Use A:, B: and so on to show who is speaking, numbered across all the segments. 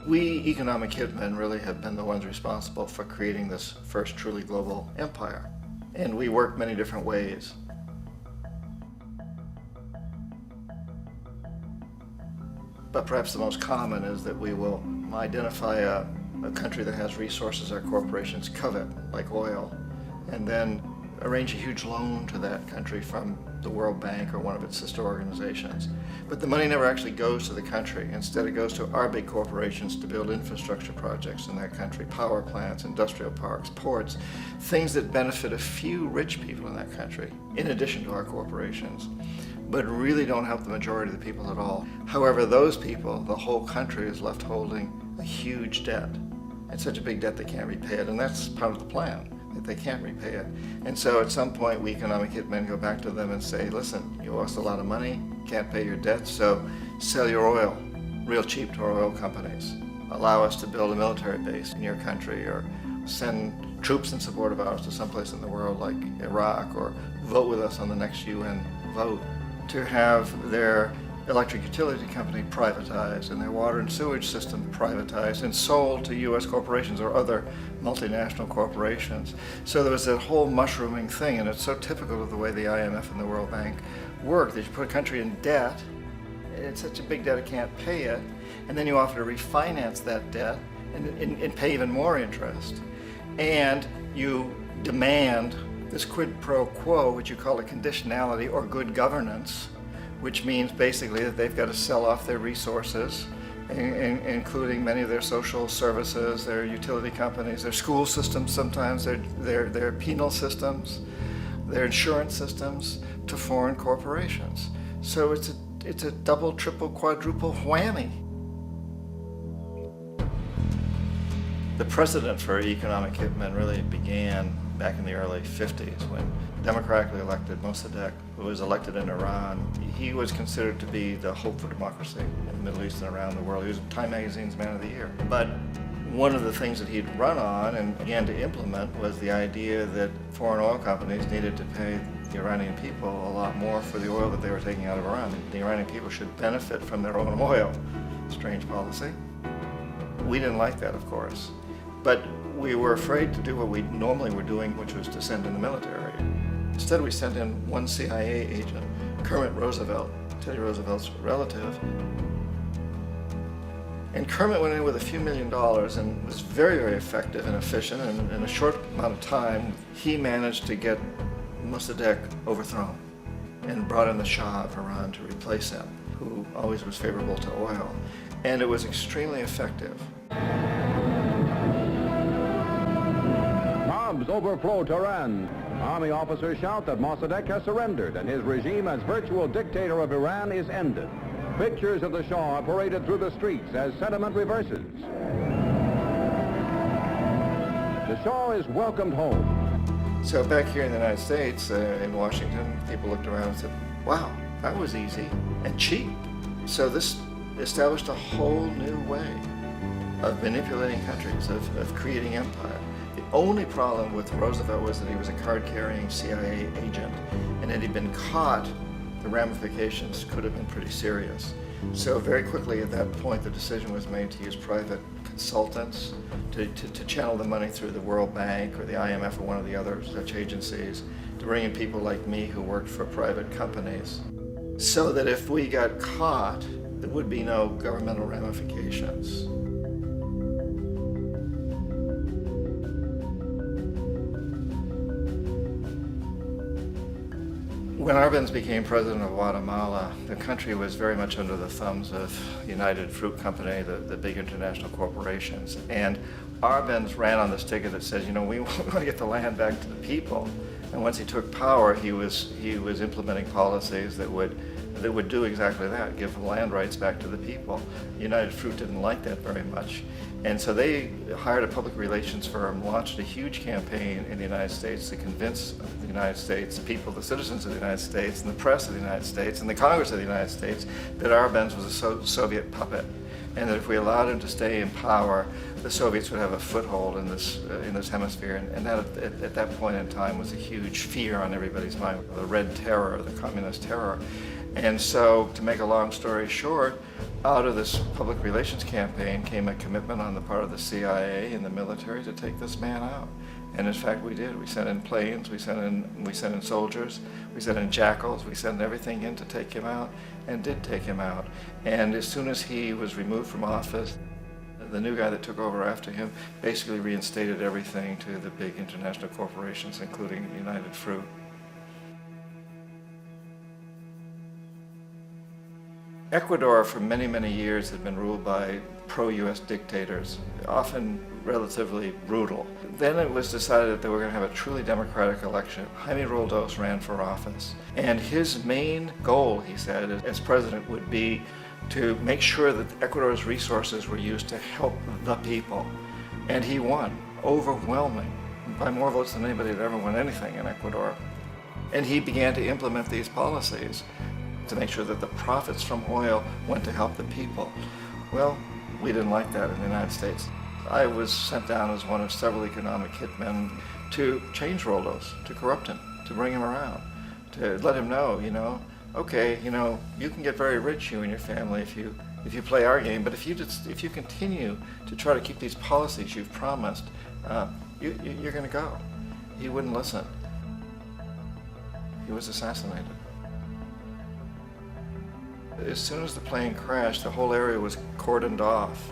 A: We economic hitmen really have been the ones responsible for creating this first truly global empire. And we work many different ways. But perhaps the most common is that we will identify a country that has resources our corporations covet, like oil, and then arrange a huge loan to that country from the World Bank or one of its sister organizations. But the money never actually goes to the country. Instead, it goes to our big corporations to build infrastructure projects in that country, power plants, industrial parks, ports, things that benefit a few rich people in that country, in addition to our corporations, but really don't help the majority of the people at all. However, those people, the whole country is left holding a huge debt. It's such a big debt they can't repay it, and that's part of the plan, that they can't repay it. And so at some point, we economic hitmen go back to them and say, listen, you owe us a lot of money, can't pay your debt, so sell your oil real cheap to our oil companies. Allow us to build a military base in your country, or send troops in support of ours to someplace in the world like Iraq, or vote with us on the next UN vote. To have their electric utility company privatized and their water and sewage system privatized and sold to U.S. corporations or other multinational corporations. So there was that whole mushrooming thing, and it's so typical of the way the IMF and the World Bank work, that you put a country in debt, it's such a big debt it can't pay it, and then you offer to refinance that debt and pay even more interest. And you demand this quid pro quo, which you call a conditionality or good governance, which means basically that they've got to sell off their resources, including many of their social services, their utility companies, their school systems sometimes, their penal systems, their insurance systems, to foreign corporations. So it's a double, triple, quadruple whammy. The precedent for economic hitmen really began back in the early 50s when democratically elected Mossadegh, who was elected in Iran, he was considered to be the hope for democracy in the Middle East and around the world. He was Time Magazine's Man of the Year. But one of the things that he'd run on and began to implement was the idea that foreign oil companies needed to pay the Iranian people a lot more for the oil that they were taking out of Iran. The Iranian people should benefit from their own oil. Strange policy. We didn't like that, of course. But we were afraid to do what we normally were doing, which was to send in the military. Instead, we sent in one CIA agent, Kermit Roosevelt, Teddy Roosevelt's relative. And Kermit went in with a few $1 million and was very, very effective and efficient. And in a short amount of time, he managed to get Mossadegh overthrown and brought in the Shah of Iran to replace him, who always was favorable to oil. And it was extremely effective.
B: Bombs overflow Tehran. Army officers shout that Mossadegh has surrendered and his regime as virtual dictator of Iran is ended. Pictures of the Shah are paraded through the streets as sentiment reverses. The Shah is welcomed home.
A: So back here in the United States, in Washington, people looked around and said, wow, that was easy and cheap. So this established a whole new way of manipulating countries, of creating empire. The only problem with Roosevelt was that he was a card-carrying CIA agent, and had he been caught, the ramifications could have been pretty serious. So very quickly at that point, the decision was made to use private consultants to channel the money through the World Bank or the IMF or one of the other such agencies, to bring in people like me who worked for private companies, so that if we got caught, there would be no governmental ramifications. When Arbenz became president of Guatemala, the country was very much under the thumbs of United Fruit Company, the big international corporations. And Arbenz ran on this ticket that says, you know, we want to get the land back to the people. And once he took power, he was implementing policies that would do exactly that, give land rights back to the people. United Fruit didn't like that very much. And so they hired a public relations firm, launched a huge campaign in the United States to convince the United States people, the citizens of the United States, and the press of the United States, and the Congress of the United States, that Arbenz was a Soviet puppet, and that if we allowed him to stay in power, the Soviets would have a foothold in this hemisphere. And that at that point in time was a huge fear on everybody's mind, the Red Terror, the Communist Terror. And so, to make a long story short, out of this public relations campaign came a commitment on the part of the CIA and the military to take this man out. And in fact, we did. We sent in planes, we sent in soldiers, we sent in jackals, we sent everything in to take him out, and did take him out. And as soon as he was removed from office, the new guy that took over after him basically reinstated everything to the big international corporations, including United Fruit. Ecuador for many, many years had been ruled by pro-US dictators, often relatively brutal. Then it was decided that they were going to have a truly democratic election. Jaime Roldos ran for office. And his main goal, he said, as president would be to make sure that Ecuador's resources were used to help the people. And he won, overwhelming, by more votes than anybody had ever won anything in Ecuador. And he began to implement these policies to make sure that the profits from oil went to help the people. Well, we didn't like that in the United States. I was sent down as one of several economic hitmen to change Roldos, to corrupt him, to bring him around, to let him know, okay, you can get very rich, you and your family, if you play our game, but if you continue to try to keep these policies you've promised, you're going to go. He wouldn't listen. He was assassinated. As soon as the plane crashed, the whole area was cordoned off.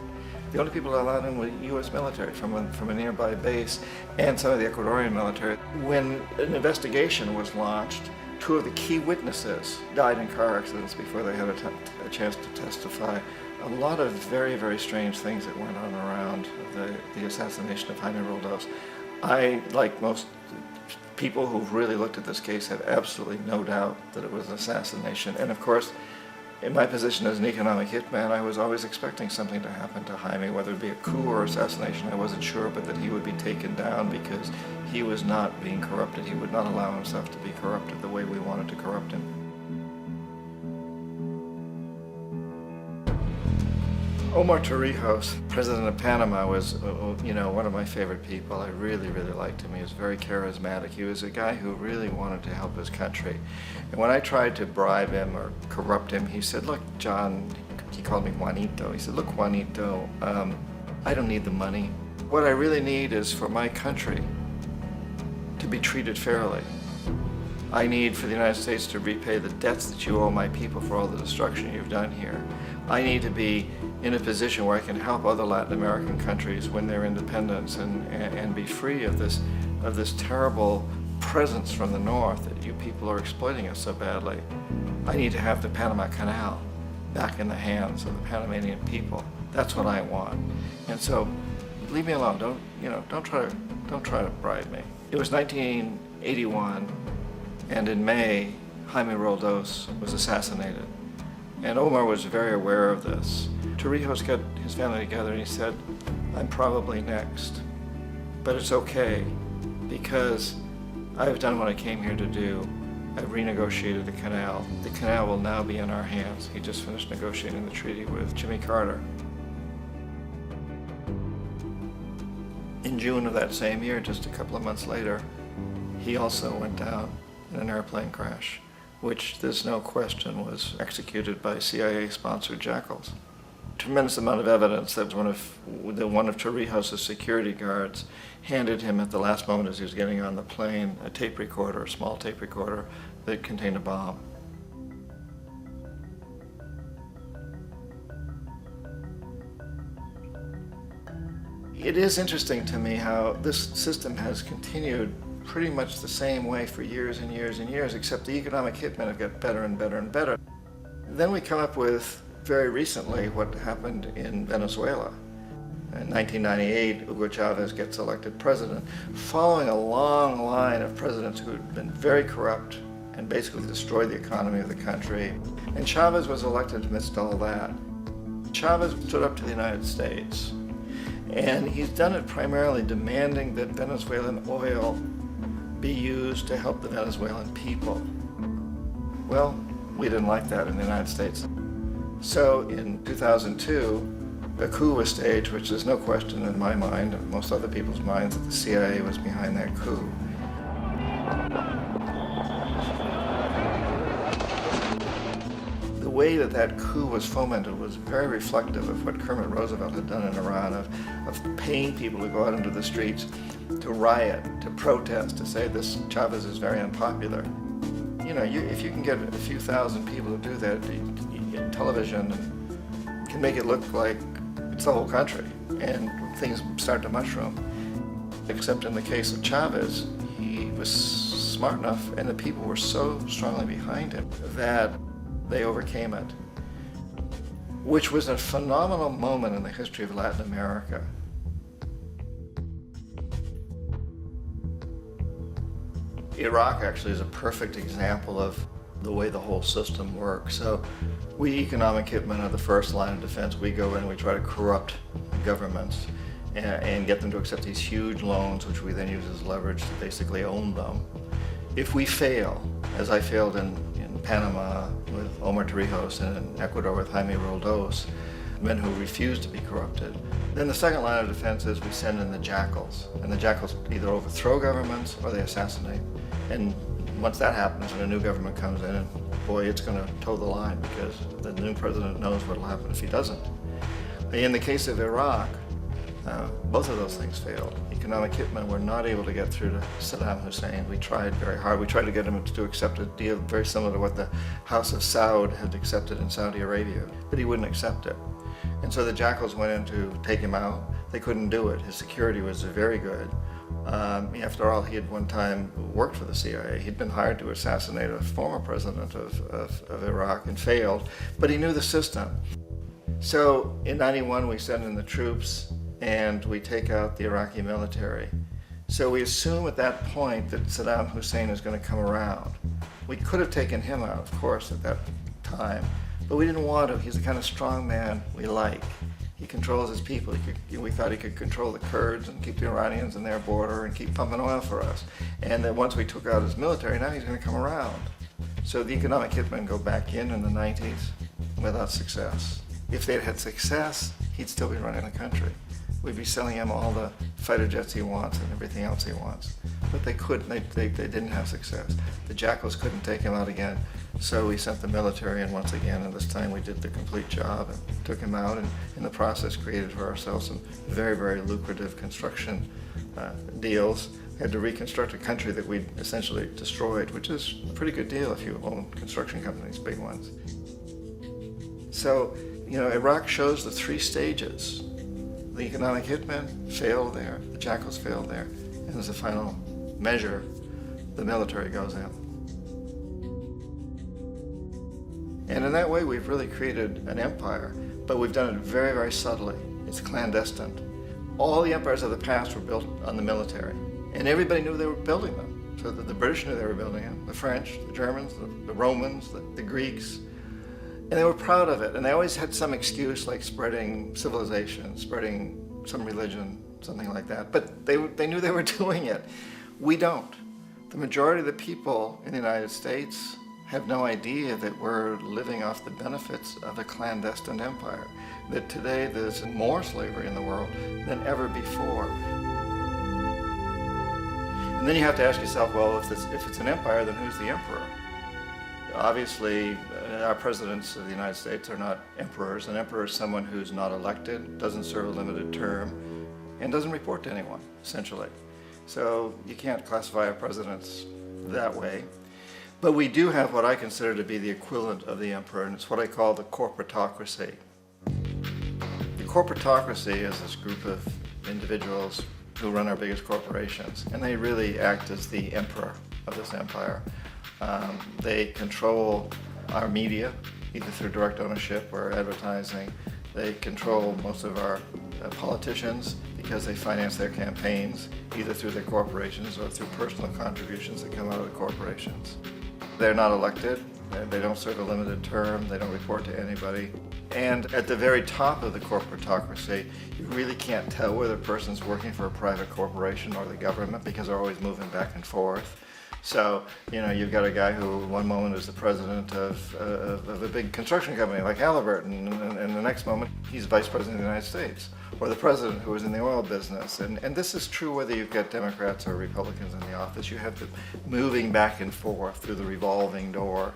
A: The only people allowed in were U.S. military from a nearby base and some of the Ecuadorian military. When an investigation was launched, two of the key witnesses died in car accidents before they had a chance to testify. A lot of very, very strange things that went on around the assassination of Jaime Roldos. I, like most people who've really looked at this case, have absolutely no doubt that it was an assassination. And of course, in my position as an economic hitman, I was always expecting something to happen to Jaime, whether it be a coup or assassination, I wasn't sure, but that he would be taken down because he was not being corrupted. He would not allow himself to be corrupted the way we wanted to corrupt him. Omar Torrijos, president of Panama, was one of my favorite people. I really, really liked him. He was very charismatic. He was a guy who really wanted to help his country. And when I tried to bribe him or corrupt him, he said, look, John, he called me Juanito. He said, look, Juanito, I don't need the money. What I really need is for my country to be treated fairly. I need for the United States to repay the debts that you owe my people for all the destruction you've done here. I need to be in a position where I can help other Latin American countries win their independence and be free of this terrible presence from the north that you people are exploiting us so badly. I need to have the Panama Canal back in the hands of the Panamanian people. That's what I want. And so, leave me alone. Don't try to bribe me. It was 1981, and in May, Jaime Roldos was assassinated. And Omar was very aware of this. Torrijos got his family together and he said, I'm probably next, but it's okay because I've done what I came here to do. I've renegotiated the canal. The canal will now be in our hands. He just finished negotiating the treaty with Jimmy Carter. In June of that same year, just a couple of months later, he also went down in an airplane crash, which there's no question was executed by CIA-sponsored jackals. Tremendous amount of evidence that one of Torrijos' security guards handed him at the last moment as he was getting on the plane a tape recorder, a small tape recorder that contained a bomb. It is interesting to me how this system has continued pretty much the same way for years and years and years, except the economic hitmen have got better and better and better. Then we come up with, very recently, what happened in Venezuela. In 1998, Hugo Chavez gets elected president, following a long line of presidents who had been very corrupt and basically destroyed the economy of the country. And Chavez was elected amidst all that. Chavez stood up to the United States, and he's done it primarily demanding that Venezuelan oil be used to help the Venezuelan people. Well, we didn't like that in the United States. So in 2002, a coup was staged, which there's no question in my mind, and most other people's minds, that the CIA was behind that coup. way that that coup was fomented was very reflective of what Kermit Roosevelt had done in Iran, of paying people to go out into the streets, to riot, to protest, to say this Chavez is very unpopular. You know, if you can get a few thousand people to do that, television can make it look like it's the whole country, and things start to mushroom. Except in the case of Chavez, he was smart enough, and the people were so strongly behind him that they overcame it, which was a phenomenal moment in the history of Latin America. Iraq actually is a perfect example of the way the whole system works. So we economic hitmen are the first line of defense. We go in and we try to corrupt governments and get them to accept these huge loans, which we then use as leverage to basically own them. If we fail, as I failed in Panama with Omar Torrijos and in Ecuador with Jaime Roldos, men who refuse to be corrupted, then the second line of defense is we send in the jackals. And the jackals either overthrow governments or they assassinate. And once that happens and a new government comes in, and boy, it's going to toe the line because the new president knows what will happen if he doesn't. In the case of Iraq, both of those things failed. Economic hitmen were not able to get through to Saddam Hussein. We tried very hard. We tried to get him to accept a deal very similar to what the House of Saud had accepted in Saudi Arabia, but he wouldn't accept it. And so the jackals went in to take him out. They couldn't do it. His security was very good. After all, he had one time worked for the CIA. He'd been hired to assassinate a former president of Iraq and failed, but he knew the system. So in '91, we send in the troops and we take out the Iraqi military. So we assume at that point that Saddam Hussein is going to come around. We could have taken him out, of course, at that time, but we didn't want to. He's the kind of strong man we like. He controls his people. We thought he could control the Kurds and keep the Iranians in their border and keep pumping oil for us. And that once we took out his military, now he's going to come around. So the economic hitmen go back in the 90s without success. If they'd had success, he'd still be running the country. We'd be selling him all the fighter jets he wants and everything else he wants. But they couldn't, they didn't have success. The jackals couldn't take him out again, so we sent the military in once again, and this time we did the complete job and took him out, and in the process created for ourselves some very, very lucrative construction deals. We had to reconstruct a country that we'd essentially destroyed, which is a pretty good deal if you own construction companies, big ones. So, Iraq shows the three stages. The economic hitmen failed there, the jackals failed there, and as a final measure, the military goes in. And in that way, we've really created an empire, but we've done it very, very subtly. It's clandestine. All the empires of the past were built on the military, and everybody knew they were building them. So that the British knew they were building them, the French, the Germans, the Romans, the Greeks. And they were proud of it, and they always had some excuse like spreading civilization, spreading some religion, something like that. But they knew they were doing it. We don't. The majority of the people in the United States have no idea that we're living off the benefits of a clandestine empire, that today there's more slavery in the world than ever before. And then you have to ask yourself, well, if it's an empire, then who's the emperor? Obviously, our presidents of the United States are not emperors. An emperor is someone who's not elected, doesn't serve a limited term, and doesn't report to anyone, essentially. So you can't classify our presidents that way. But we do have what I consider to be the equivalent of the emperor, and it's what I call the corporatocracy. The corporatocracy is this group of individuals who run our biggest corporations, and they really act as the emperor of this empire. They control our media, either through direct ownership or advertising. They control most of our politicians because they finance their campaigns, either through their corporations or through personal contributions that come out of the corporations. They're not elected, they don't serve a limited term, they don't report to anybody. And at the very top of the corporatocracy, you really can't tell whether a person's working for a private corporation or the government because they're always moving back and forth. So, you've got a guy who one moment is the president of a big construction company like Halliburton, and the next moment he's vice president of the United States, or the president who was in the oil business. And this is true whether you've got Democrats or Republicans in the office. You have the moving back and forth through the revolving door.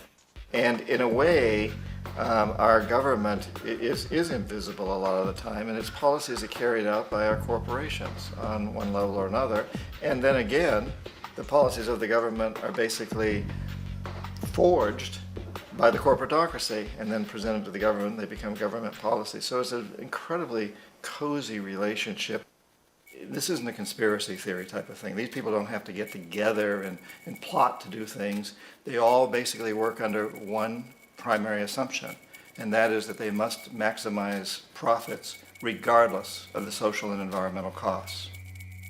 A: And in a way, our government is invisible a lot of the time, and its policies are carried out by our corporations on one level or another. And then again, the policies of the government are basically forged by the corporatocracy and then presented to the government. They become government policy. So it's an incredibly cozy relationship. This isn't a conspiracy theory type of thing. These people don't have to get together and plot to do things. They all basically work under one primary assumption, and that is that they must maximize profits regardless of the social and environmental costs.